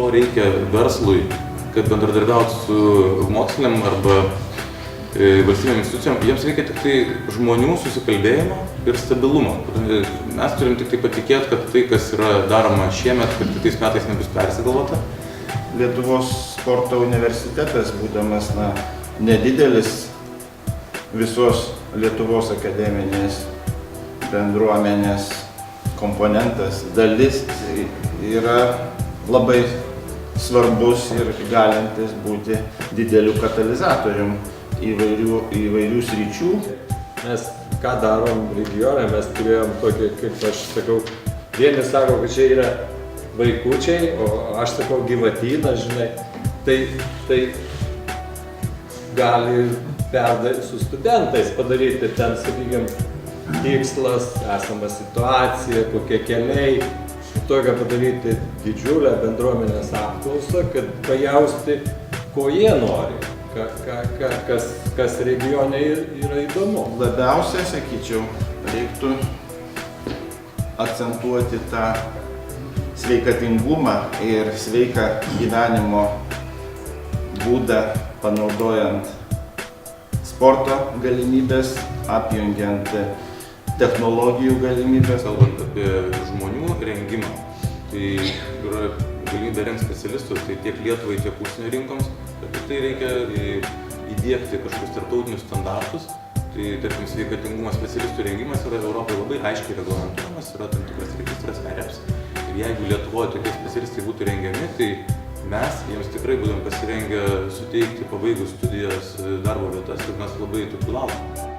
ko reikia verslui, kad bendradarbiautų su moksliniam arba valstybėm institucijom, jiems reikia tik tai žmonių susikalbėjimo ir stabilumo. Mes turim tik tai patikėti, kad tai, kas yra daroma šiemet, kad kitais metais nebus persigalvota. Lietuvos sporto universitetas, būdamas nedidelis visos Lietuvos akademinės bendruomenės komponentas, dalis, yra labai svarbus ir galintis būti dideliu katalizatorium įvairių sričių. Mes ką darom regione, mes turėjom tokį, kaip aš sakau, vieni sako, kad čia yra vaikučiai, o aš sakau gyvatynas, žinai, tai gali perdaryti su studentais, padaryti ten, sakykime, tikslas, esama situacija, kokie keliai, tokią padaryti didžiulę bendruomenės apklausą, kad pajausti, ko jie nori, kas regione yra įdomu. Labiausiai, sakyčiau, reiktų akcentuoti tą sveikatingumą ir sveiką gyvenimo būdą, panaudojant sporto galimybės, apjungiant technologijų galimybės. Kalbant apie žmonių rengimą, tai yra galimybė rengti specialistus, tai tiek Lietuvai, tiek užsienio rinkoms, bet tai reikia įdiegti kažkokius tarptautinius standartus. Tai, tarkim, sveikatingumo specialistų rengimas yra Europoje labai aiškiai reglamentuojamas, yra tam tikras registras EREPS. Ir jeigu Lietuvoje tokie specialistai būtų rengiami, tai mes jiems tikrai būtum pasirengę suteikti pabaigus studijas darbo vietas ir mes labai tokių laukiam.